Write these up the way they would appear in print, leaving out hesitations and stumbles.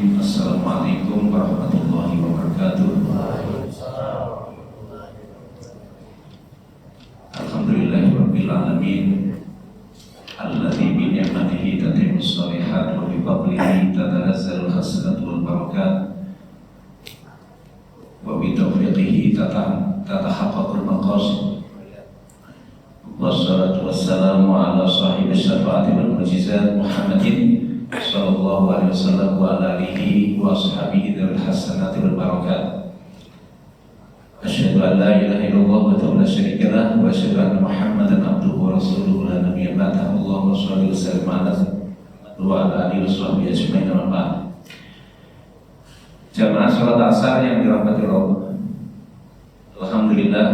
Bismillahirrahmanirrahim. Assalamualaikum warahmatullahi wabarakatuh. Alhamdulillahirabbil alamin. Alladzi bi ni'matihi tatimmus shalihat wa bi fadlihi tatanazzalul hasanatu wal barakat wa bi tawfiqihi tatahaqqaqul maqasid. Wassalatu wassalamu ala sahibi syafa'ati wal mujizat Muhammadin sallallahu alaihi wasallam wa ala alihi wa ashabihi dzil hasanati wal barakat. Asyhadu an la ilaha illallah wa la syarika lah wa asyhadu anna Muhammadan abduhu wa rasuluhu la nabiyya ba'dahu. Allahumma shalli wa sallim ala wa ala alihi washabbihi ajmain wa ba'd. Jamaah salat asar yang dirahmati Allah. Alhamdulillah,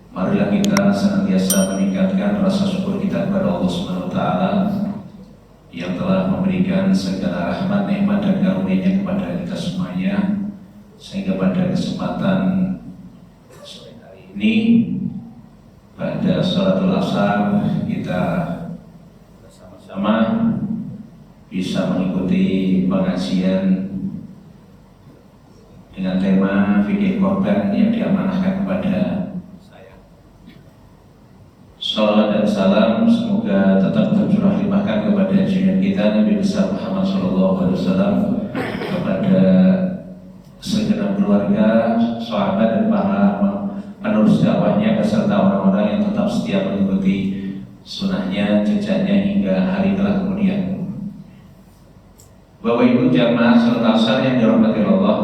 marilah kita senantiasa meningkatkan rasa syukur kita kepada Allah Subhanahu wa taala yang telah memberikan segala rahmat, nikmat dan karunia-Nya kepada kita semuanya, sehingga pada kesempatan sore hari ini pada sholatul asar kita bersama-sama bisa mengikuti pengajian dengan tema fikih korban yang diamanahkan kepada saya. Salawat dan salam semoga tetap tercurah limpahkan kepada junjungan kita Nabi besar Muhammad SAW, kepada segenap keluarga, sahabat dan para penerus dakwahnya beserta orang-orang yang tetap setia mengikuti sunnahnya, jejaknya hingga hari kelak kemudian. Bapak Ibu jamaah salat asar yang dirahmati Allah,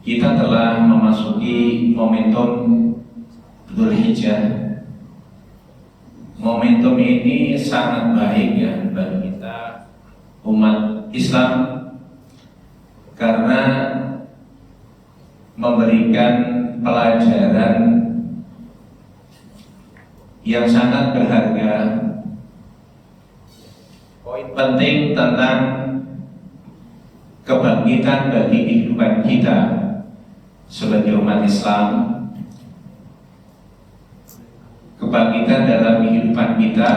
kita telah memasuki momentum Dzulhijjah. Momentum ini sangat baik ya bagi kita umat Islam, karena memberikan pelajaran yang sangat berharga, poin penting tentang kebangkitan bagi kehidupan kita sebagai umat Islam, kebangkitan dalam kehidupan kita.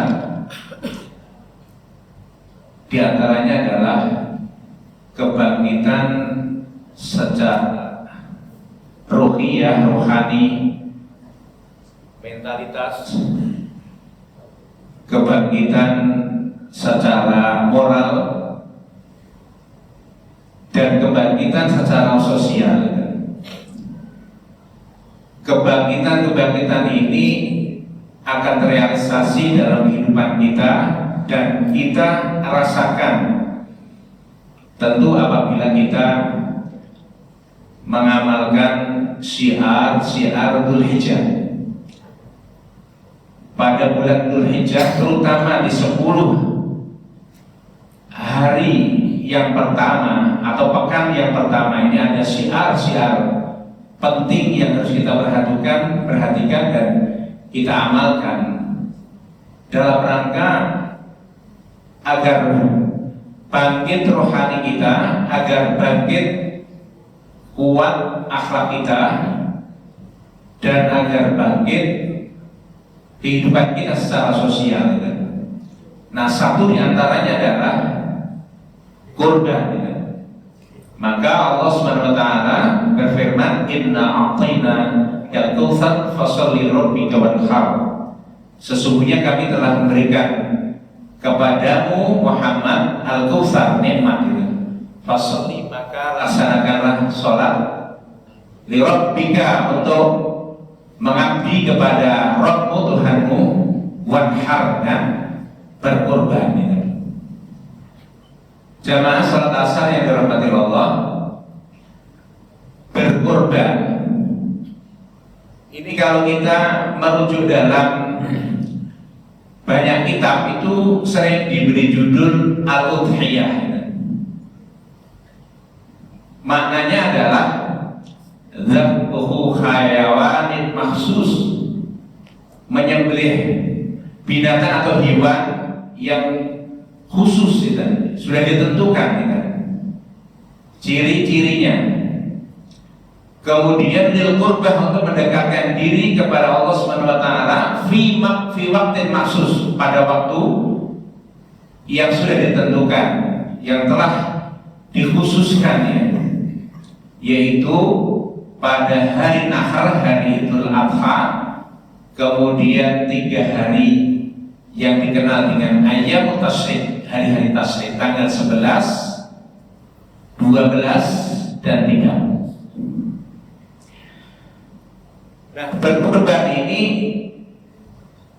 Di antaranya adalah kebangkitan secara ruhiyah, rohani, mentalitas, kebangkitan secara moral, dan kebangkitan secara sosial. Kebangkitan ini akan terrealisasi dalam kehidupan kita dan kita rasakan tentu apabila kita mengamalkan syiar Dzulhijjah. Pada bulan Dzulhijjah, terutama di 10 hari yang pertama atau pekan yang pertama ini, ada syiar penting yang harus kita perhatikan dan kita amalkan dalam rangka agar bangkit rohani kita, agar bangkit kuat akhlak kita, dan agar bangkit kehidupan kita secara sosial. Nah, satu diantaranya adalah kurban. Maka Allah Subhanahu wa taala berfirman, "Inna a'tayna al-kautsar fasholli lirabbika wanhar." Sesungguhnya kami telah memberikan kepadamu Muhammad al-kautsar, nikmat itu. Fasholli, maka laksanakanlah sholat, lirabbika, untuk mengabdi kepada Rabbmu, Tuhanmu, wanhar, dan berkorban. Jamaah salat asar yang dirahmati Allah, berkorban ini kalau kita merujuk dalam banyak kitab itu sering diberi judul al-udhiyah. Maknanya adalah dzabhu hayawanin makhsus, menyembelih binatang atau hewan yang khusus, sudah ditentukan ciri-cirinya. Kemudian lil qurbah, untuk mendekatkan diri kepada Allah Subhanahu wa taala fi waqtin maksus, pada waktu yang sudah ditentukan, yang telah dikhususkan ya, yaitu pada hari Nahar, hari Idul Adha, kemudian 3 hari yang dikenal dengan Ayyamut Tasyrik, hari-hari tasyrik, tanggal 11, 12, dan 13. Nah, berkurban ini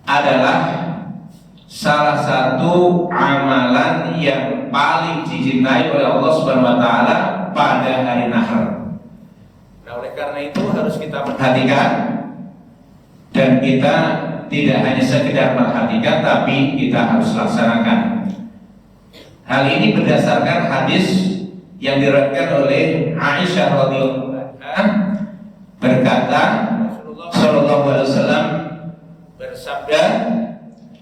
adalah salah satu amalan yang paling dicintai oleh Allah Subhanahu wa taala pada hari Nahar. Nah, oleh karena itu harus kita perhatikan, dan kita tidak hanya sekedar perhatikan, tapi kita harus laksanakan. Hal ini berdasarkan hadis yang diriwayatkan oleh Aisyah radhiyallahu anha, berkata Rasulullah sallallahu alaihi wasallam bersabda,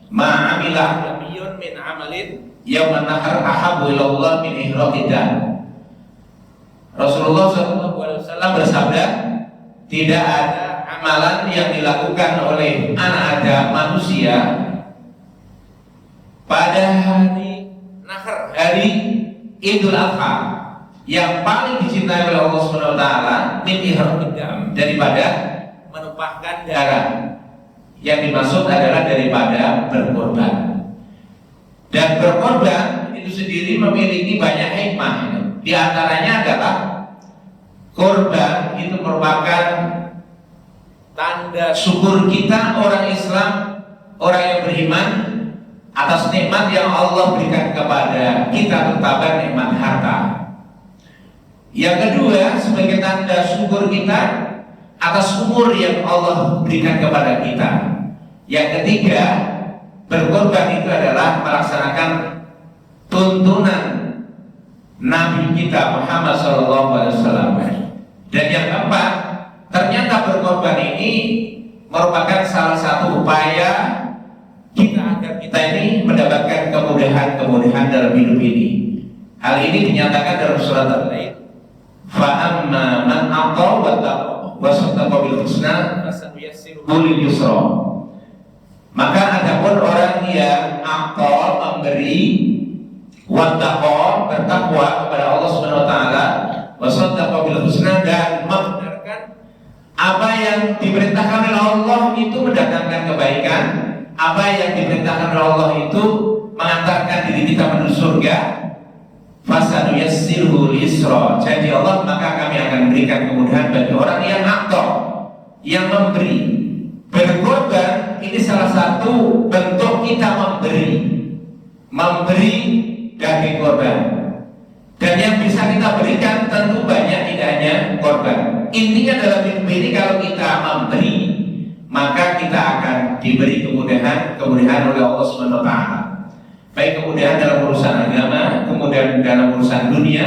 "Ma'amila nabiyyun min amalin yauman nahar ahabbu ila Allah min ihraqidam." Rasulullah sallallahu alaihi wasallam bersabda, tidak ada amalan yang dilakukan oleh anak Adam manusia pada hari Nahar, hari Idul Adha, yang paling dicintai oleh Allah Subhanahu wa taala min ihraqidam, daripada menumpahkan darah. Yang dimaksud adalah daripada berkorban. Dan berkorban itu sendiri memiliki banyak hikmah. Di antaranya adalah korban itu merupakan tanda syukur kita orang Islam, orang yang beriman, atas nikmat yang Allah berikan kepada kita, terutama nikmat harta. Yang kedua, sebagai tanda syukur kita atas umur yang Allah berikan kepada kita. Yang ketiga, berkorban itu adalah melaksanakan tuntunan Nabi kita Muhammad SAW. Dan yang keempat, ternyata berkorban ini merupakan salah satu upaya kita agar kita ini mendapatkan kemudahan-kemudahan dalam hidup ini. Hal ini dinyatakan dalam surat Al-Lail, "Fa'amma man a'ta wa saddaqa bil husna fasanuyassiruhu lil yusra." Maka adapun orang yang a'ta, memberi, wattaqo, bertakwa kepada Allah Subhanahu wa taala, wa saddaqa bil husna, dan membenarkan apa yang diperintahkan oleh Allah itu mendatangkan kebaikan, apa yang diperintahkan oleh Allah itu mengantarkan diri kita menuju surga, fasanuyassiruhu lil yusra. Jadi Allah, maka kami akan memberikan kemudahan bagi orang yang a'ta, yang memberi. Berkorban ini salah satu bentuk kita memberi daging korban. Dan yang bisa kita berikan tentu banyak, tidak hanya korban. Intinya dalam hidup ini, kalau kita memberi, maka kita akan diberi kemudahan oleh Allah Subhanahu wa taala. Baik kemudahan dalam urusan agama, kemudahan dalam urusan dunia,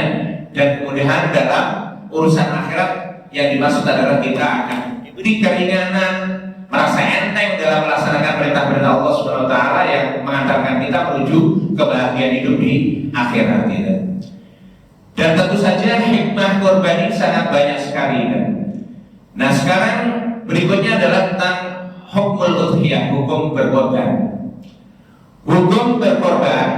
dan kemudahan dalam urusan akhirat. Yang dimaksud adalah kita akan diberi keringanan, merasa enteng dalam melaksanakan perintah-perintah Allah Subhanahu wa taala yang mengantarkan kita menuju kebahagiaan hidup di akhirat kita. Dan tentu saja hikmah korban ini sangat banyak sekali. Nah, sekarang berikutnya adalah tentang hukmul udhiyah, hukum berkorban. Hukum berkorban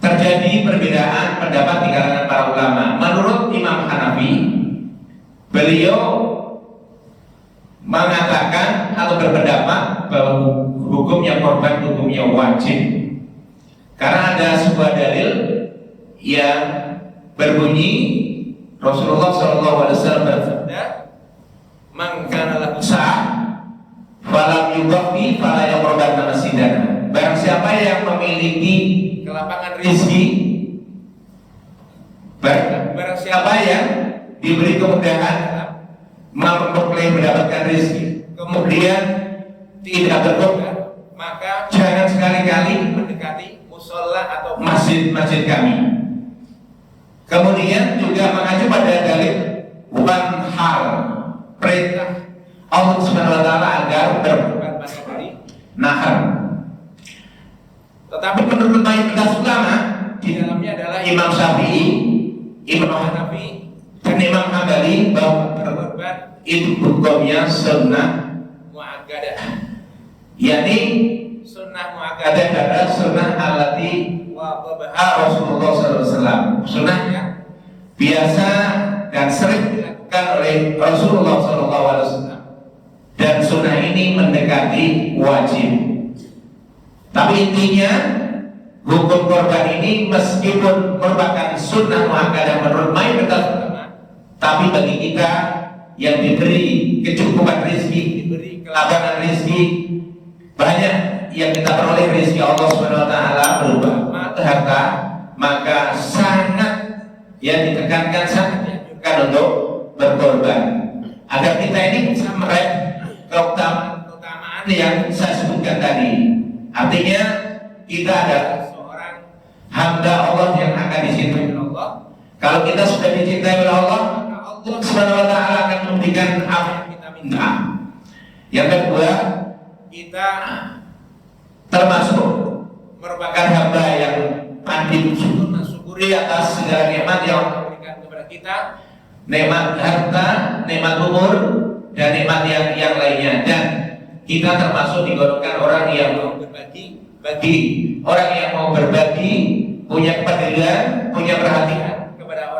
terjadi perbedaan pendapat di kalangan para ulama. Menurut Imam Hanafi, beliau mengatakan atau berpendapat bahwa hukumnya korban hukumnya wajib, karena ada sebuah dalil yang berbunyi Rasulullah SAW bersabda, "Man kana lahu sa'ah falam yughafi fala yaqrabanna masjidana." Barang siapa yang memiliki kelapangan rezeki, barang siapa yang diberi kemudahan memperoleh mendapatkan rezeki, kemudian tidak berkorban, maka jangan sekali-kali mendekati musola atau masjid-masjid kami. Kemudian juga mengacu pada dalil wanhar, perintah Allah Subhanahu wa taala agar berkorban pada hari Nahar. Tetapi menurut mayoritas ulama, di dalamnya adalah Imam Syafi'i, Imam Hanafi, dan Imam Hambali, bahwa berkorban itu hukumnya sunnah muakkadah. Yani sunnah muakkadah adalah sunnah allati wa Rasulullah SAW. Sunnahnya biasa dan sering dilakukan oleh Rasulullah SAW. Dan sunnah ini mendekati wajib. Tapi intinya hukum korban ini meskipun merupakan sunnah muakkadah menurut mayoritas ulama, tapi bagi kita yang diberi kecukupan rezeki, diberi kelabanan rezeki, banyak yang kita peroleh rezeki Allah Subhanahu wa taala berupa harta, maka sangat ditekankan, sangat dianjurkan untuk berkorban agar kita ini bisa meraih keutamaan yang saya sebutkan tadi. Artinya kita adalah seorang hamba Allah yang akan dicintai oleh Allah. Kalau kita sudah dicintai oleh Allah, maka Allah Subhanahu wa taala akan memberikan apa yang kita minta. Yang kedua, kita termasuk merupakan hamba yang pandai bersyukur, mensyukuri atas segala nikmat yang Allah berikan kepada kita, nikmat harta, nikmat umur, dan nikmat yang lainnya. Dan kita termasuk digolongkan orang yang mau berbagi, bagi orang yang mau berbagi, punya kepedulian, punya perhatian kepada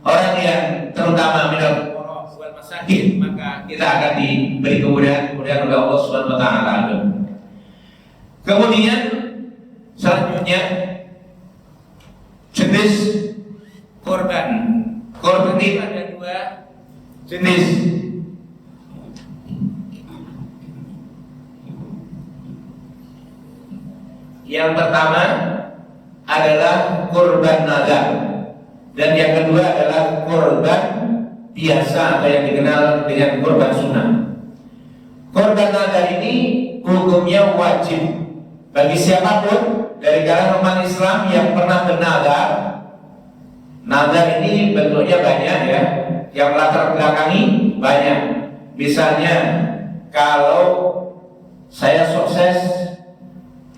orang yang terutama minal wal masakin, maka kita akan diberi kemudahan oleh Allah Subhanahu wa taala. Kemudian selanjutnya jenis korban. Korban itu ada dua jenis. Yang pertama adalah korban nazar, dan yang kedua adalah korban biasa atau yang dikenal dengan korban sunnah. Korban nazar ini hukumnya wajib bagi siapapun dari kalangan umat Islam yang pernah bernazar. Nazar ini bentuknya banyak ya, yang latar belakangi banyak. Misalnya kalau saya sukses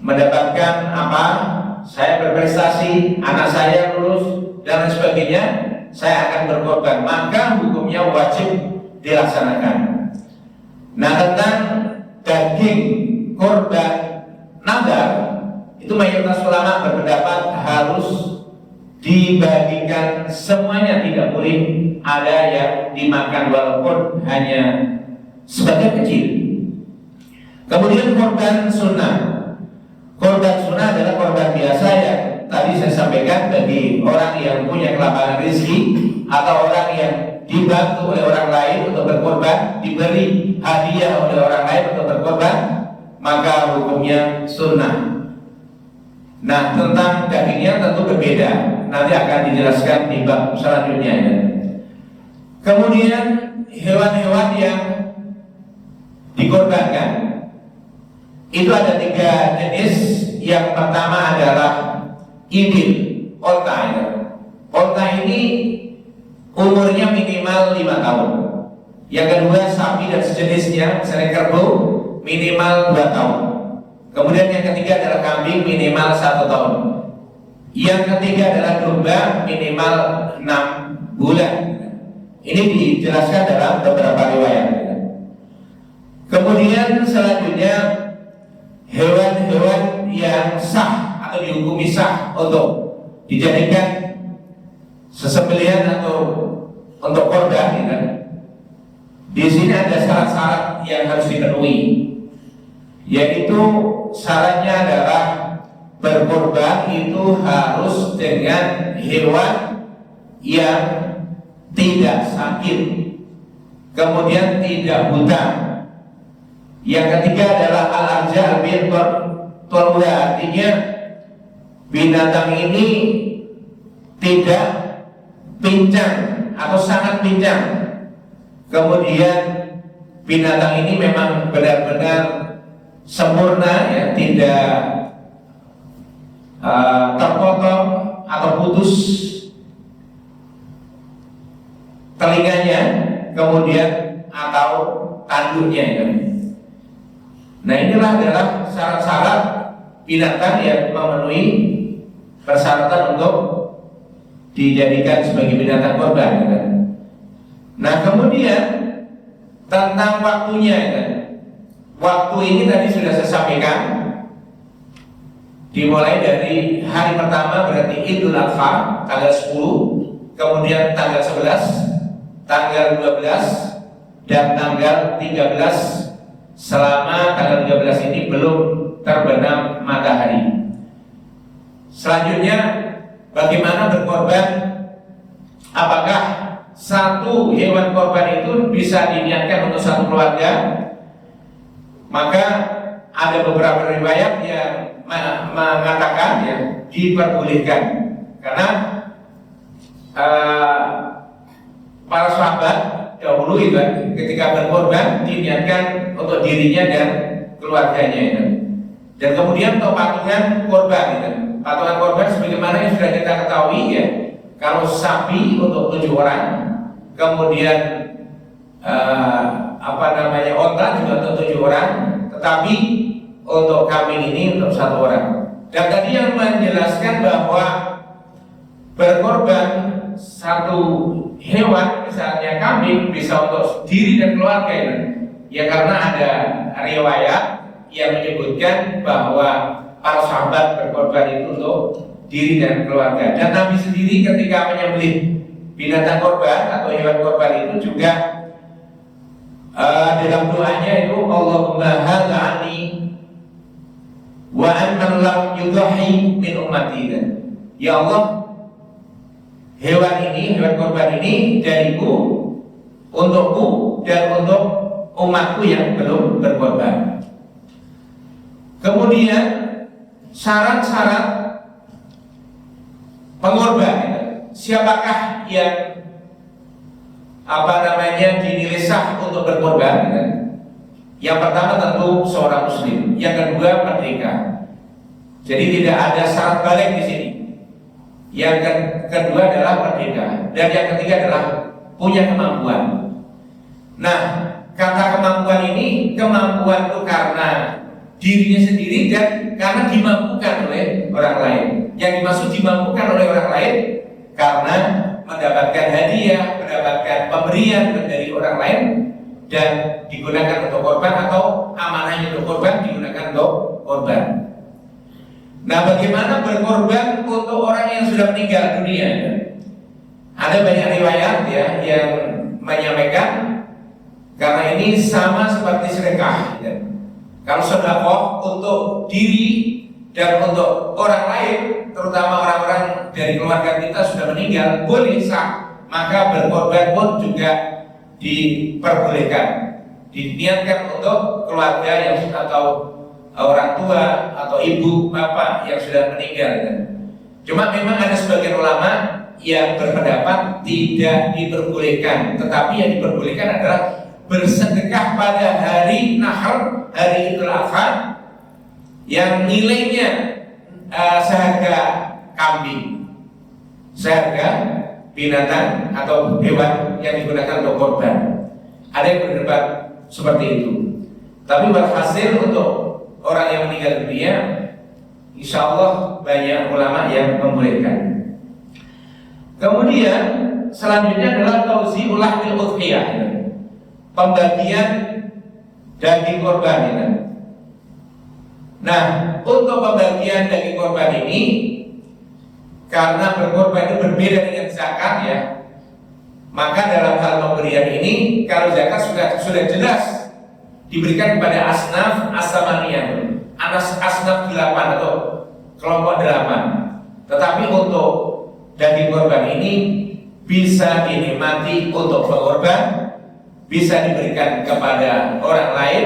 mendapatkan apa, saya berprestasi, anak saya lulus dan lain sebagainya, saya akan berkorban, maka hukumnya wajib dilaksanakan. Nah, tentang daging korban nazar itu mayoritas ulama berpendapat harus dibagikan semuanya, tidak boleh ada yang dimakan walaupun hanya sebagian kecil. Kemudian korban sunnah. Korban sunnah adalah korban biasa yang tadi saya sampaikan bagi orang yang punya kelapangan rezeki atau orang yang dibantu oleh orang lain untuk berkorban, diberi hadiah oleh orang lain untuk berkorban, maka hukumnya sunnah. Nah, tentang dagingnya tentu berbeda, nanti akan dijelaskan di bab selanjutnya ya. Kemudian hewan-hewan yang dikorbankan itu ada tiga jenis. Yang pertama adalah ibil, onta ya. Onta ini umurnya minimal 5 tahun. Yang kedua sapi dan sejenisnya, misalnya kerbau, minimal 2 tahun. Kemudian yang ketiga adalah kambing, minimal 1 tahun. Yang ketiga adalah domba, minimal 6 bulan. Ini dijelaskan dalam beberapa riwayat. Kemudian selanjutnya hewan-hewan yang sah atau dihukumi sah untuk dijadikan sesembelihan atau untuk korban ya. Di sini ada syarat-syarat yang harus dipenuhi, yaitu syaratnya adalah berkorban itu harus dengan hewan yang tidak sakit, kemudian tidak buta. Yang ketiga adalah al-arja bin tolwa, artinya binatang ini tidak pincang atau sangat pincang. Kemudian binatang ini memang benar-benar sempurna ya, tidak terpotong atau putus telinganya, kemudian atau tanduknya ya. Nah, inilah adalah syarat-syarat binatang yang memenuhi persyaratan untuk dijadikan sebagai binatang korban ya. Nah, kemudian tentang waktunya ya. Waktu ini tadi sudah saya sampaikan, Dimulai dari hari pertama berarti Idul Adha tanggal 10, kemudian tanggal 11, tanggal 12, dan tanggal 13. Selama tanggal 13 ini belum terbenam matahari. Selanjutnya, bagaimana berkorban? Apakah satu hewan korban itu bisa diniatkan untuk satu keluarga? Maka ada beberapa riwayat yang mengatakan ya diperbolehkan, karena para sahabat dahulu itu ketika berkorban diniatkan untuk dirinya dan keluarganya itu. Dan kemudian untuk patungan korban itu. Patungan korban sebagaimana yang sudah kita ketahui ya, kalau sapi untuk 7 orang, kemudian onta juga untuk 7 orang, tetapi untuk kambing ini untuk 1 orang. Dan tadi yang menjelaskan bahwa berkorban satu hewan, misalnya kambing, bisa untuk diri dan keluarga itu. Ya karena ada riwayat yang menyebutkan bahwa para sahabat berkorban itu untuk diri dan keluarga. Dan Nabi sendiri ketika menyembelih binatang korban atau hewan korban itu juga dalam doanya itu Allahumma hadza anni wa amman lam yudhi min ummati. Ya Allah, hewan korban ini dariku, untukku dan untuk umatku yang belum berkorban. Kemudian syarat-syarat pengorban, siapakah yang dinilai sah untuk berkorban? Yang pertama tentu seorang muslim, yang kedua merdeka. Jadi tidak ada syarat balik di sini. Yang kedua adalah merdeka, dan yang ketiga adalah punya kemampuan. Nah, kata kemampuan ini, kemampuan itu karena dirinya sendiri dan karena dimampukan oleh orang lain. Yang dimaksud dimampukan oleh orang lain karena mendapatkan hadiah, mendapatkan pemberian dari orang lain dan digunakan untuk korban, atau amanahnya untuk korban digunakan untuk korban. Nah, bagaimana berkorban untuk orang yang sudah meninggal dunia? Ada banyak riwayat ya yang menyampaikan, karena ini sama seperti sedekah ya. Kalau sedekah untuk diri dan untuk orang lain, terutama orang-orang dari keluarga kita sudah meninggal, boleh sah. Maka berkorban pun juga diperbolehkan, diniatkan untuk keluarga yang atau orang tua atau ibu bapak yang sudah meninggal. Cuma memang ada sebagian ulama yang berpendapat tidak diperbolehkan, tetapi yang diperbolehkan adalah bersedekah pada hari Nahr, hari Idul Adha, yang nilainya seharga kambing, seharga binatang atau hewan yang digunakan untuk korban. Ada yang berdebat seperti itu. Tapi berhasil untuk orang yang meninggal dunia, insya Allah banyak ulama yang membolehkan. Kemudian selanjutnya adalah tauzi'ul lahmil udhiyah, pembagian daging korban ini. Nah, untuk pembagian daging korban ini, karena berkorban itu berbeda dengan zakat ya, maka dalam hal pemberian ini, kalau zakat sudah jelas diberikan kepada asnaf as-samaniyah, asnaf 8 atau kelompok 8. Tetapi untuk daging korban ini bisa dinikmati untuk berkorban, bisa diberikan kepada orang lain,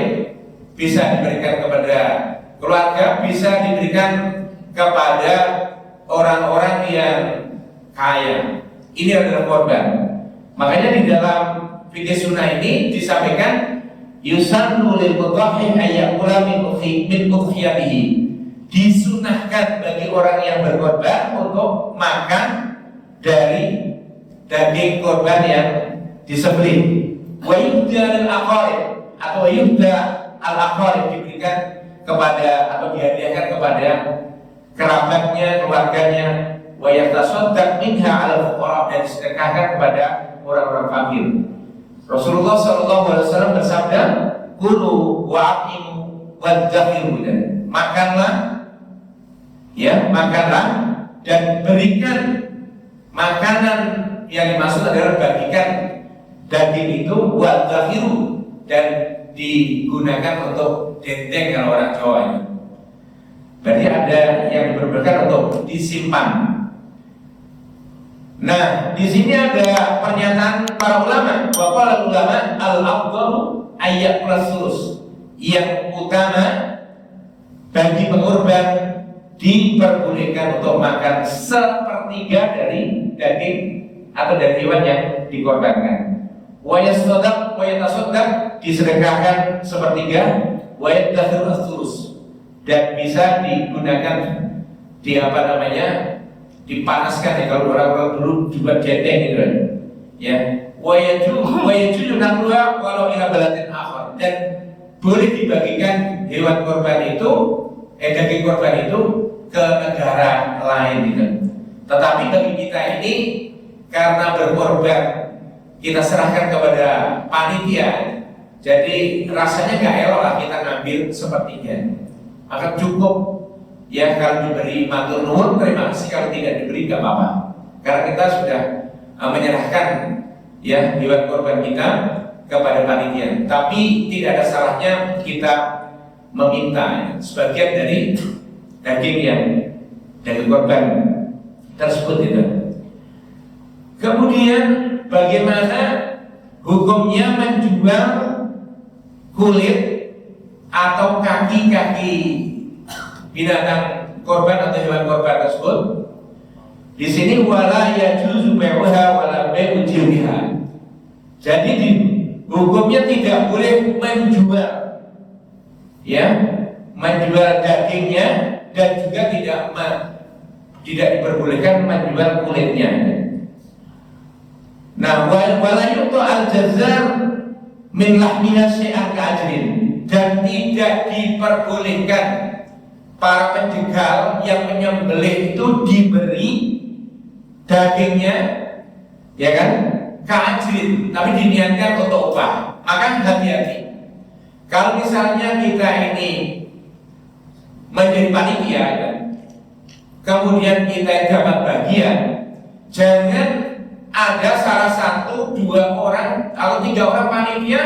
bisa diberikan kepada keluarga, bisa diberikan kepada orang-orang yang kaya. Ini adalah korban. Makanya di dalam fikih sunnah ini disampaikan yusannu lil mudhahhi ayyakula min udhiyatihi. Disunahkan bagi orang yang berkorban untuk makan dari daging korban yang disembelih. Wa yubda al-aqarib atau yubda al-aqarib, diberikan kepada atau dihadiahkan kepada kerabatnya, keluarganya. Wa yatasaddaq minha 'ala fuqara, dan disedekahkan kepada orang-orang fakir. Rasulullah SAW bersabda, "Kulu wa'aqimu wadzakiru." Makanlah ya, makanlah dan berikan makanan, yang dimaksud adalah bagikan daging itu buat zahiru, dan digunakan untuk dendeng kalau orang Jawa ini. Berarti ada yang diperbolehkan untuk disimpan. Nah, di sini ada pernyataan para ulama, bahwa ulama al-afdalu ayat plus, yang utama bagi pengorban diperbolehkan untuk makan sepertiga dari daging atau dari hewan yang dikorbankan. Wa yasadaq wa yatasaddaq, disedekahkan sepertiga, wa yadkhur as-sulus, dan bisa digunakan di dipanaskan ya, kalau orang-orang dulu juga dendeng gitu ya. Wa yaju nakluha walau ila baladin akhar, dan boleh dibagikan hewan korban itu, daging korban itu ke negara lain gitu. Tetapi bagi kita ini, karena berkorban kita serahkan kepada panitia, jadi rasanya gak elok lah kita ngambil sepertiga. Maka cukup ya, kalau diberi matur nuwun terima kasih, kalau tidak diberi gak apa-apa, karena kita sudah menyerahkan ya hewan korban kita kepada panitia. Tapi tidak ada salahnya kita meminta sebagian dari daging korban tersebut itu. Kemudian bagaimana hukumnya menjual kulit atau kaki-kaki binatang korban atau hewan korban tersebut? Di sini wala yajuzu bai'uha wala bai'u jildiha. Jadi hukumnya tidak boleh menjual, ya, menjual dagingnya, dan juga tidak diperbolehkan menjual kulitnya. Nah, wala yu'ta al-jazzar min lahmiha syai'an ka'ajrin, dan tidak diperbolehkan para penjegal yang menyembelih itu diberi dagingnya, ya kan, ka'ajrin, tapi diniatkan untuk upah. Maka hati-hati. Kalau misalnya kita ini menjadi panitia, kemudian kita dapat bagian, jangan ada salah satu, dua orang, atau tiga orang panitia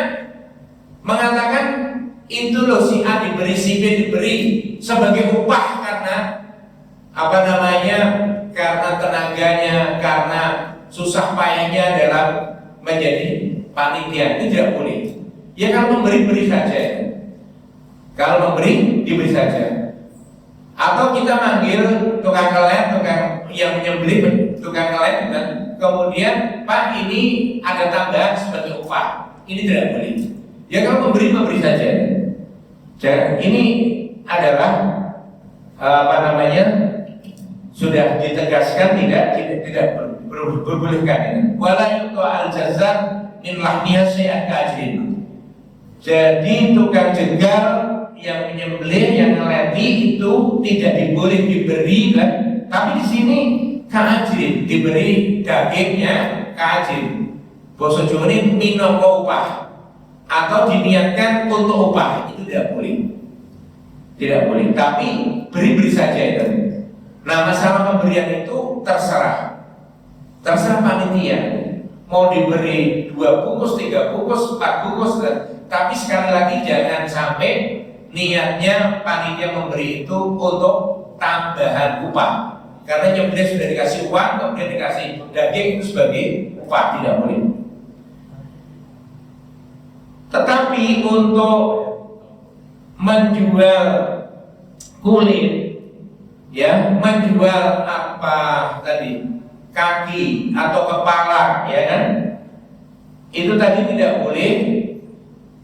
mengatakan itu loh si A diberi, si B diberi sebagai upah karena karena tenaganya, karena susah payahnya dalam menjadi panitia. Itu tidak boleh. Ya, kalau memberi, beri saja. Kalau memberi, diberi saja. Atau kita manggil tukang kelet, tukang yang menyembelih, tukang kelet, dan kemudian Pak, ini ada tambahan sebagai upah. Ini tidak boleh. Ya, kalau memberi saja. Jadi ini adalah sudah ditegaskan tidak berbolehkan. Wala yu'ta al-jazzar min lahmiha syai'an ka'ajrin. Jadi tukang jegal yang menyembelih, yang ngeleti itu tidak diboleh diberi kan, tapi di sini ka'ajrin, diberi dagingnya ka'ajrin. Basa Jawa ini minangka upah atau diniatkan untuk upah, itu tidak boleh. Tidak boleh, tapi beri saja itu. Nah, masalah pemberian itu terserah panitia. Mau diberi 2 bungkus, 3 bungkus, 4 bungkus, tapi sekali lagi jangan sampai niatnya panitia memberi itu untuk tambahan upah. Karena nyembelih sudah dikasih uang, kemudian dikasih daging itu sebagai upah, tidak boleh. Tetapi untuk menjual kulit, ya, menjual kaki atau kepala, ya kan, itu tadi tidak boleh.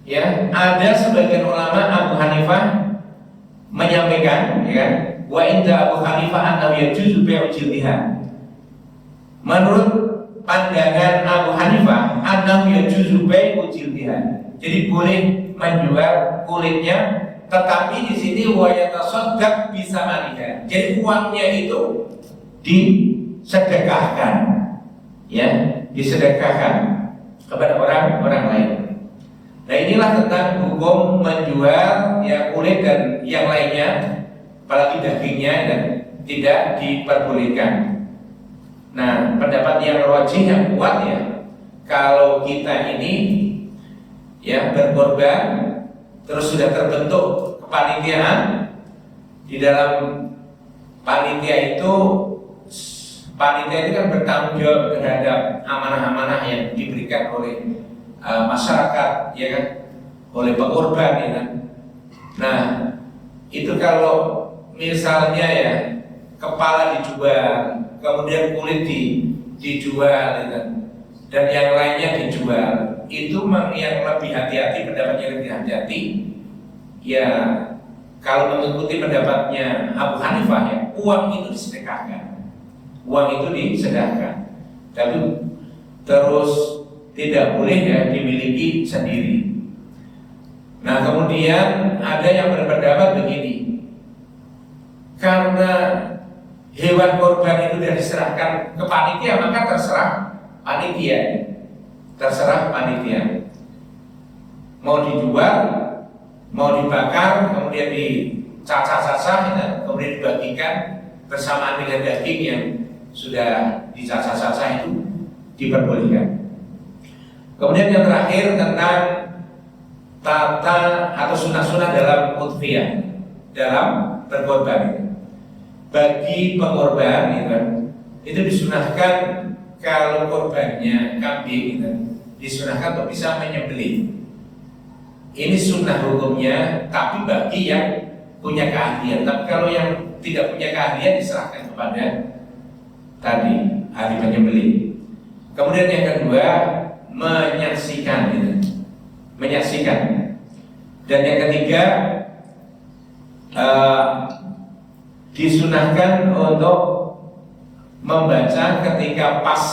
Ya, ada sebagian ulama, Abu Hanifah menyampaikan, ya kan, wa inda Abu Hanifah annahu yajuzu bai'u jildiha. Menurut pandangan Abu Hanifah, annahu yajuzu bai'u jildiha. Jadi boleh menjual kulitnya, tetapi di sini wa yatasaddaq bisa maniha. Jadi uangnya itu disedekahkan, ya, disedekahkan kepada orang lain. Nah, inilah tentang hukum menjual ya kulit dan yang lainnya, apalagi dagingnya, dan tidak diperbolehkan. Nah, pendapat yang rajih yang kuat ya, kalau kita ini ya berkorban terus sudah terbentuk kepanitiaan, di dalam panitia itu kan bertanggung jawab terhadap amanah-amanah yang diberikan oleh masyarakat, ya kan, oleh pengorban, ya kan. Nah, itu kalau misalnya ya kepala dijual, kemudian kulit dijual, ya kan, dan yang lainnya dijual, itu yang lebih hati-hati, pendapatnya lebih hati-hati. Ya, kalau mengikuti pendapatnya Abu Hanifah ya, uang itu disedekahkan, tapi terus tidak boleh ya dimiliki sendiri. Nah, kemudian ada yang berpendapat begini, karena hewan korban itu sudah diserahkan ke panitia, maka terserah panitia mau dijual, mau dibakar, kemudian dicacah-cacah, ya, kemudian dibagikan bersamaan dengan daging yang sudah dicacah-cacah itu diperbolehkan. Kemudian yang terakhir tentang tata atau sunah-sunah dalam udhiyah, dalam berkorban. Bagi pengorban itu disunahkan kalau korbannya kambing, disunahkan untuk bisa menyembelih. Ini sunnah hukumnya, tapi bagi yang punya keahlian. Tapi kalau yang tidak punya keahlian diserahkan kepada tadi ahli penyembelih. Kemudian yang kedua, menyaksikan. Dan yang ketiga, disunahkan untuk membaca ketika pas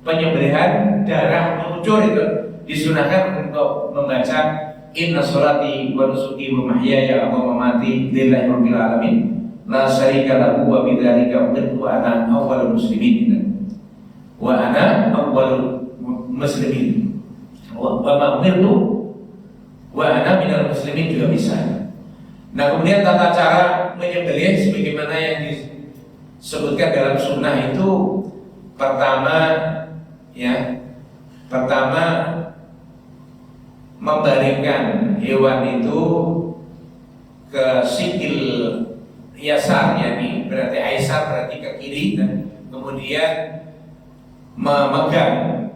penyembelihan darah mengucur, itu disunahkan untuk membaca inna sholati wa nusuki wa mahyaya wa mamati lillahi rabbil alamin la syarika lahu wa bidzalika umirtu wa ana awwalul muslimin wa ma umirtu wa ana minal muslimin juga bisa. Nah, kemudian tata cara menyembelih sebagaimana yang disebutkan dalam sunnah itu, pertama membaringkan hewan itu ke sikil yasar, yakni berarti aisar, berarti ke kiri, dan kemudian memegang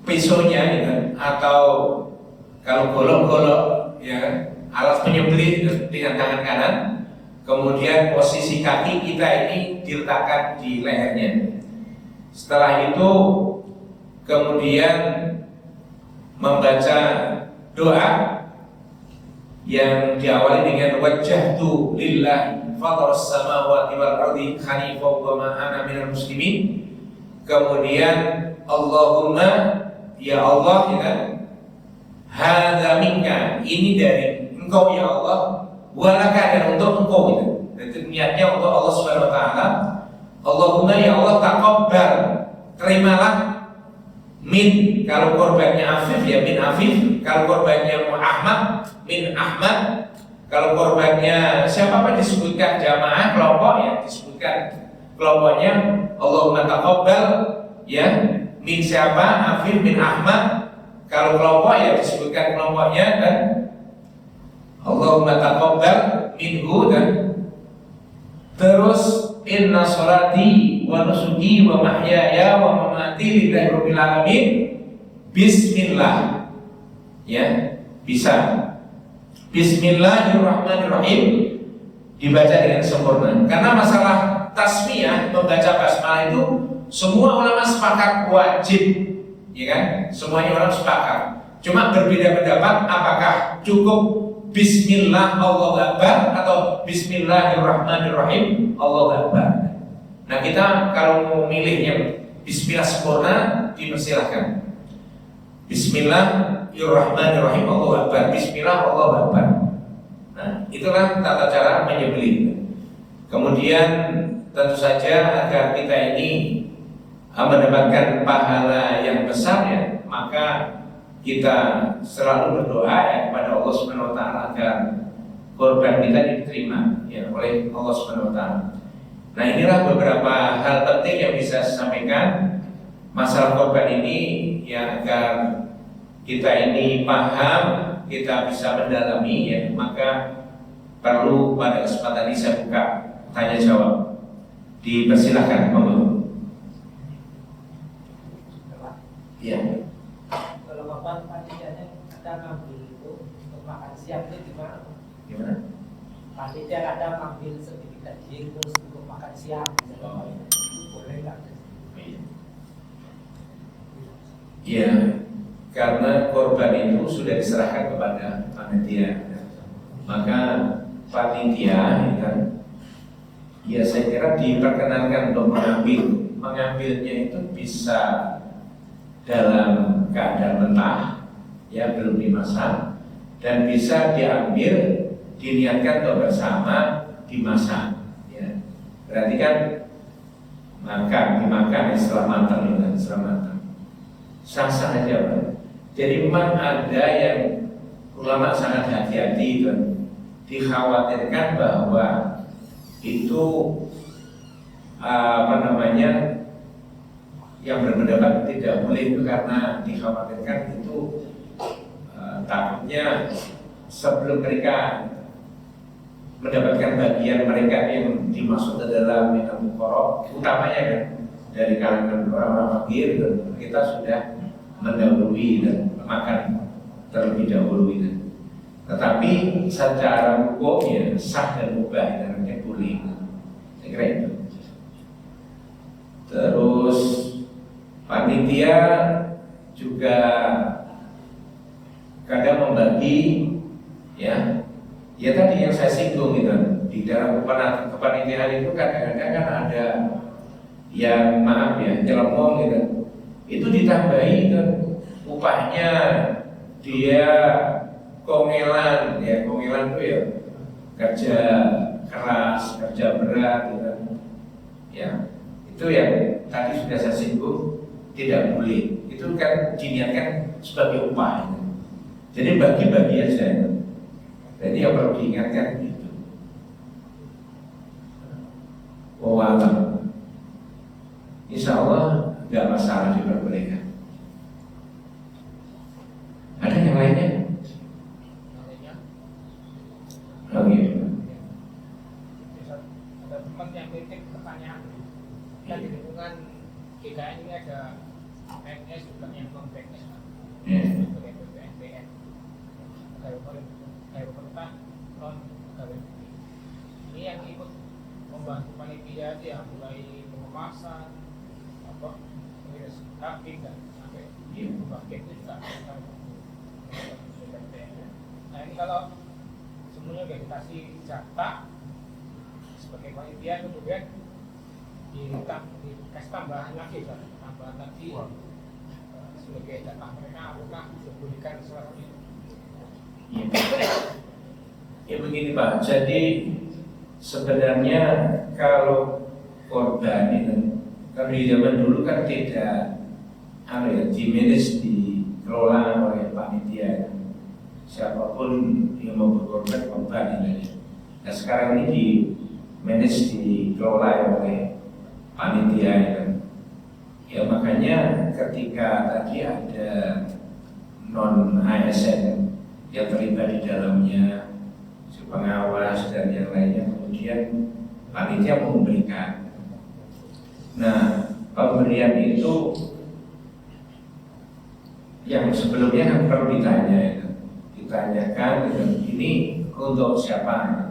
pisaunya, ya, atau kalau golok-golok, ya, alat penyembelih dengan tangan kanan. Kemudian posisi kaki kita ini diletakkan di lehernya. Setelah itu kemudian membaca doa yang diawali dengan wajjahtu lillahi fataras samawati wal ardi hanifan wa ma ana minal muslimin. Kemudian Allahumma, ya Allah, ya kan, hadza minka, ini dari engkau ya Allah, walaka, dan untuk engkau, gitu. Jadi niatnya untuk Allah Subhanahu wa taala. Allahumma, ya Allah, taqabbal, terimalah, min, kalau korbannya Afif ya min Afif, kalau korbannya Ahmad min Ahmad, kalau korbannya siapa apa disebutkan jamaah kelompok ya disebutkan kelompoknya, Allahumma taqabbal, ya, min siapa, Afif min Ahmad, kalau kelompok ya disebutkan kelompoknya, dan Allahumma taqabbal minhu, dan terus inna sholati wa nusuki wa mahyaya wa mamati lillahi rabbil alamin bismillah, ya, bisa bismillahirrahmanirrahim dibaca dengan sempurna. Karena masalah tasmiyah, membaca basmalah itu semua ulama sepakat wajib, ya kan, semuanya ulama sepakat. Cuma berbeda pendapat apakah cukup Bismillah Allahu Akbar atau Bismillahirrahmanirrahim Allahu Akbar. Nah, kita kalau mau milih yang Bismillah sempurna dipersilahkan. Bismillahirrahmanirrahim Allahu Akbar, Bismillah Allahu Akbar. Nah, itulah tata cara menyembelih. Kemudian tentu saja agar kita ini mendapatkan pahala yang besar, ya, maka kita selalu berdoa ya kepada Allah Subhanahu wa taala agar korban kita diterima ya oleh Allah Subhanahu wa taala. Nah, inilah beberapa hal penting yang bisa saya sampaikan masalah korban ini ya, agar kita ini paham, kita bisa mendalami ya, maka perlu pada kesempatan ini saya buka tanya jawab. Dipersilahkan, monggo. Ya. Kalau bapak panitianya ada ngambil itu untuk makan siang itu gimana? Gimana? Panitia ada ngambil sedikit daging terus untuk makan siang, boleh nggak? Iya, karena korban itu sudah diserahkan kepada panitia, maka panitia ya kan, ya saya kira diperkenankan untuk mengambilnya itu bisa dalam keadaan mentah, ya belum dimasak, dan bisa diambil diniatkan untuk bersama dimasak. Ya. Berarti kan dimakan setelah matang, ya, setelah matang. Sah-sah aja, Pak. Jadi memang ada yang ulama sangat hati-hati kan, dikhawatirkan bahwa itu yang berpendapat tidak boleh itu karena dikhawatirkan itu takutnya sebelum mereka mendapatkan bagian mereka yang dimasuk ke dalam minal muqarrab, utamanya kan dari kalangan orang-orang fakir, dan kita sudah mendahului dan makan terlebih dahulu itu. Tetapi secara hukumnya sah dan mubah, dan boleh. Saya kira itu. Terus panitia juga kadang membagi ya tadi yang saya singgung gitu, di dalam kepanitiaan itu kadang-kadang kan ada yang maaf ya nyelomong gitu, itu ditambahi kan upahnya dia kongelan itu ya kerja keras, kerja berat gitu. Ya itu yang tadi sudah saya singgung, tidak boleh, itu kan diniatkan sebagai upah gitu. Jadi bagi-bagi aja gitu. Jadi yang perlu diingatkan itu. Wawalam, insya Allah nggak masalah diperbolehkan. Ada yang lainnya? Oh iya. Ada teman yang titip pertanyaan. Kan di lingkungan GKN ini ada PNS juga yang non PNS kan? Sebagai BPNPN. Kayak pemerintah non pegawai. Ini yang ikut membantu panitia itu yang mulai pengemasan, pengurus daging dan sampai paket itu juga. Nah ini kalau semuanya udah dikasih jatah sebagai panitia, kemudian dikasih tambahan lagi kan, tambahan lagi sebagai jatah mereka, apakah diberikan sesuatu itu? Ya begini Pak, jadi sebenarnya kalau korban itu kalau di zaman dulu kan tidak dimanage, dikelola oleh panitia, siapapun yang mau berkorban korban ini. Nah sekarang ini di manage, dikelola oleh panitia kan. Ya makanya ketika tadi ada non ASN yang terlibat di dalamnya, pengawas dan yang lainnya, kemudian panitia memberikan. Nah pemberian itu yang sebelumnya kan perlu ditanyakan ini untuk siapa,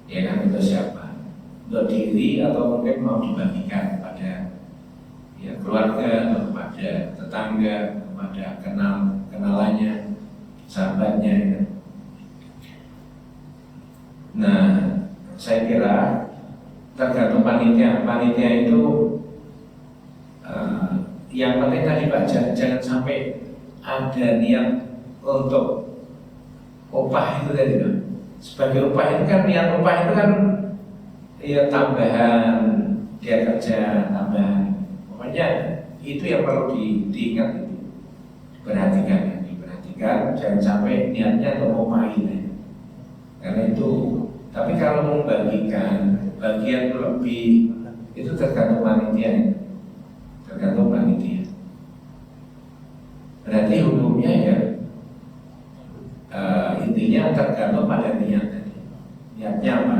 ya kan, untuk siapa, untuk diri atau mungkin mau dibagikan kepada ya keluarga atau kepada tetangga, kepada kenalannya, sahabatnya ya. Nah saya kira tergantung panitia itu yang penting tadi Pak, jangan sampai ada niat untuk upah itu tadi Pak. Sebagai upah itu kan, niat upah itu kan ya tambahan, dia kerja tambahan. Pokoknya itu yang perlu diingat, diperhatikan, jangan sampai niatnya untuk upah ini. Karena itu, tapi kalau membagikan bagian lebih itu tergantung panitia, tergantung panitia. Berarti hukumnya ya intinya tergantung pada niat tadi. Niatnya apa?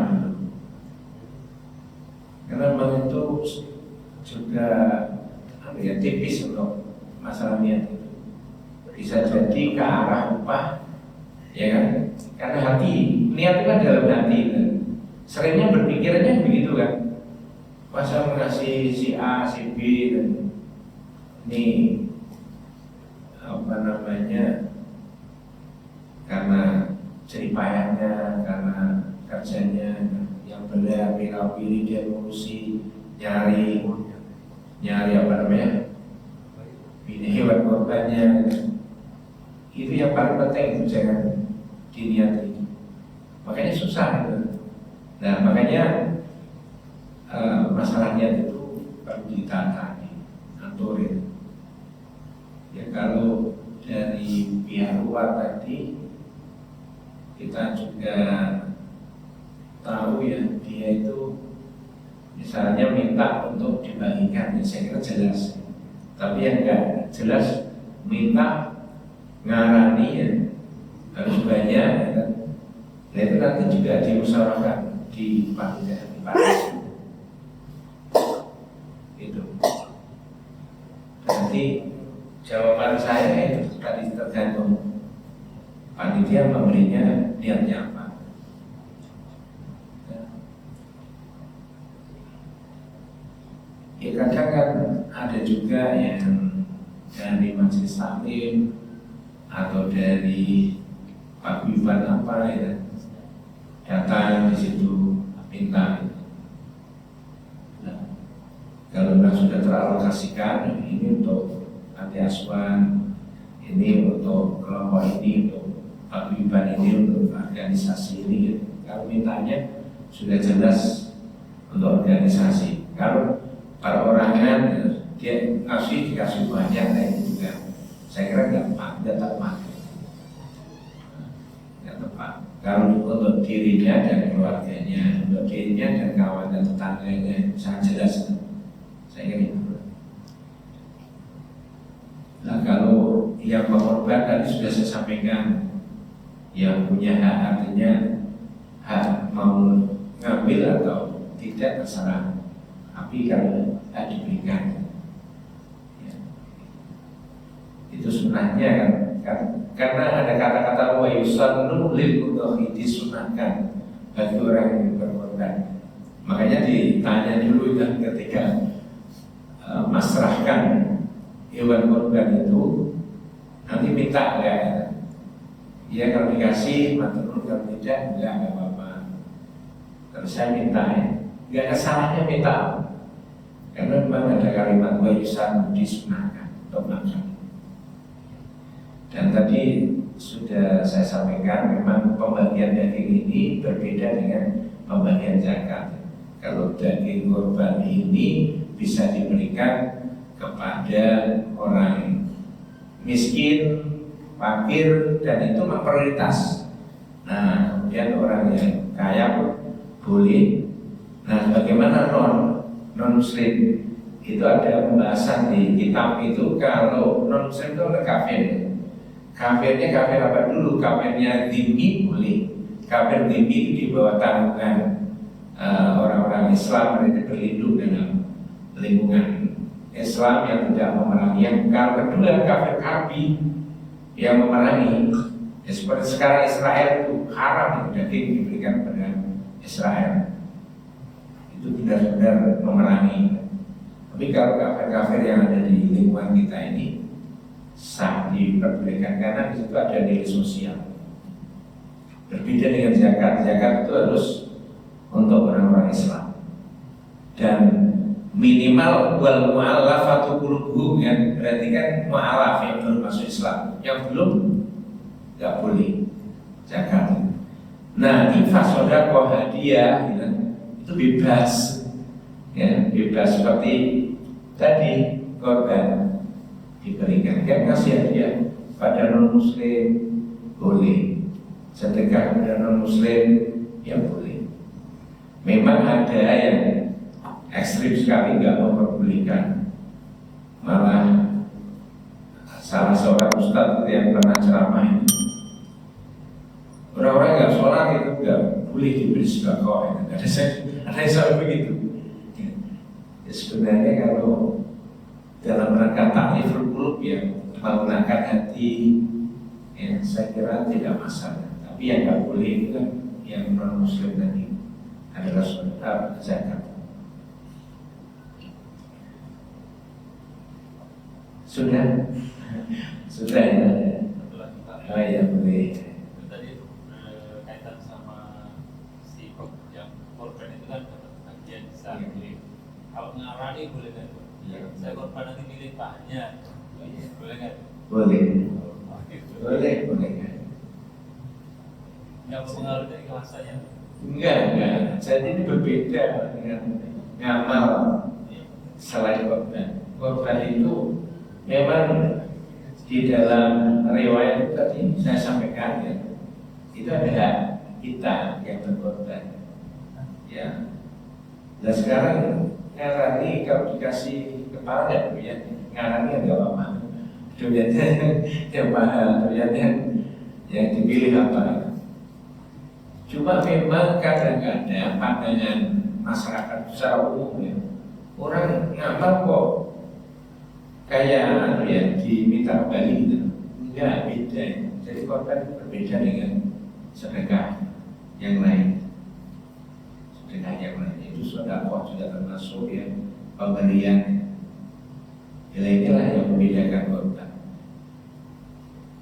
Karena memang itu juga tipis untuk masalah niat itu. Bisa jadi ke arah upah, ya kan? Karena hati, niat itu kan dalam hati kan. Seringnya berpikirannya begitu kan. Masa mengasih si A, si B dan ini apa namanya, karena jeripayahnya, karena kerjanya yang benar, pilih dia ngurusi, nyari apa namanya, ini hewan korbannya. Itu yang paling penting, jangan diniati. Makanya susah itu. Nah makanya masalah niat itu perlu ditata, aturin. Ya kalau dari pihak luar tadi kita juga tahu ya, dia itu misalnya minta untuk dibagikan, ya saya kira jelas. Tapi yang enggak jelas minta ngarani ya harus banyak ya kan? Nah itu nanti juga dimusyawarahkan di panitia itu. Berarti jawaban saya itu tadi tergantung panitia memberinya niatnya apa. Ya kadang kan ada juga yang dari majelis taklim atau dari paguyuban apa ya, datang di situ minta. Nah, kalau memang sudah teralokasikan, ini untuk panti asuhan, ini untuk kelompok ini, untuk paguyuban ini, untuk organisasi ini. Kalau mintanya sudah jelas untuk organisasi. Kalau perorangan dia dikasih banyak, nah itu juga saya kira nggak tepat. Kalau untuk dirinya dan keluarganya, untuk dirinya dan kawan dan tetangganya sangat jelas. Saya kira itu. Nah kalau yang mengorban tadi sudah saya sampaikan, yang punya hak artinya hak mau ngambil atau tidak terserah. Tapi kalau hak diberikan, ya. Itu sunnahnya kan. Karena ada kata-kata wa yusannu lil mudhi, disunahkan bagi orang yang berkorban. Makanya ditanya dulu kan ketika masrahkan hewan korban itu, nanti minta ya. Ya kalau dikasih matur, kalau tidak enggak apa-apa. Kalau saya minta ya, enggak ada salahnya minta. Karena memang ada kalimat wa yusannu, disunahkan untuk makan. Dan tadi sudah saya sampaikan, memang pembagian daging ini berbeda dengan pembagian zakat. Kalau daging korban ini bisa diberikan kepada orang miskin, fakir, dan itu prioritas. Nah, kemudian orang yang kaya boleh. Nah, bagaimana non muslim? Itu ada pembahasan di kitab itu. Kalau non muslim itu ada kafir. Kafirnya kafir apa dulu? Kafirnya dhimmi boleh. Kafir dhimmi itu di bawah tanggungan orang-orang Islam, mereka berlindung dalam lingkungan Islam yang tidak memerangi. Yang kedua kafir karbi yang memerangi. Ya, seperti sekarang Israel itu haram daging diberikan kepada Israel. Itu benar-benar memerangi. Tapi kalau kafir-kafir yang ada di lingkungan kita ini sah diperbolehkan karena di situ ada nilai sosial. Berbeda dengan zakat. Zakat itu harus untuk orang-orang Islam. Dan minimal wal mu'allafatu qulubuhum, kan berarti kan mu'allaf yang belum masuk Islam. Yang belum enggak boleh zakat. Nah, infak, sedekah, hadiah itu bebas. Ya, bebas seperti tadi korban diberikan. Kayak ngasih hadiah pada non muslim boleh, sedekah kepada non muslim ya boleh. Memang ada yang ekstrim sekali nggak memperbolehkan, malah salah seorang ustadz yang pernah ceramah ini, orang-orang nggak sholat itu nggak boleh diberi sedekah. Ada yang sampai begitu. Ya, sebenarnya kalau dalam rangka takliful qulub ya, menggunakan hati, ya, saya kira tidak masalah. Tapi yang nggak boleh itu kan yang non muslim tadi adalah sedekah zakat. Sudah ya. Oh ya boleh. Tadi kaitan sama si yang korban itu kan dapat bagian bisa milih. Kalau ngarani boleh nggak? Saya korban nanti milih paknya, boleh nggak? Boleh. Boleh. Nggak mempengaruhi dari kelasanya. Enggak. Jadi ini berbeda dengan ngamal selain korban. Korban itu memang di dalam riwayat itu tadi saya sampaikan ya, itu ada hak kita yang berkorban. Ya. Dan sekarang ngarani kalau dikasih kepala ya, ngarani nggak apa-apa. Duitnya yang mahal, duitnya yang dipilih apa? Cuma memang kadang-kadang pandangan masyarakat secara umum ya, orang ngamal kok kayak ya diminta kembali gitu. Enggak, beda. Jadi korban berbeda dengan sedekah yang lain. Sedekah yang lain itu sedekah juga termasuk ya pemberian. Inilah yang membedakan korban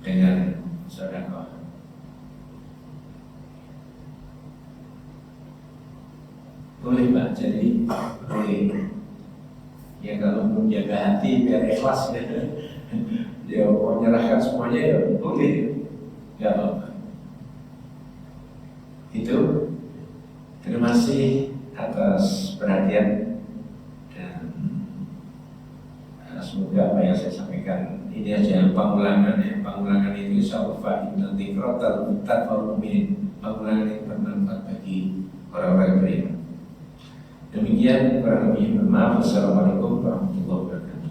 dengan sedekah. Boleh Pak, jadi boleh. Ya kalau menjaga hati biar ikhlas ya, ya mau menyerahkan semuanya ya boleh, nggak apa-apa. Itu terima kasih atas perhatian dan semoga apa yang saya sampaikan ini aja pengulangan ya. Pengulangan itu insyaallah nanti krotal tanfa'ul mu'minin. Pengulangan itu bermanfaat bagi orang-orang yang beriman. Demikian kurang lebih, bermaaf. Wassalamualaikum warahmatullahi wabarakatuh.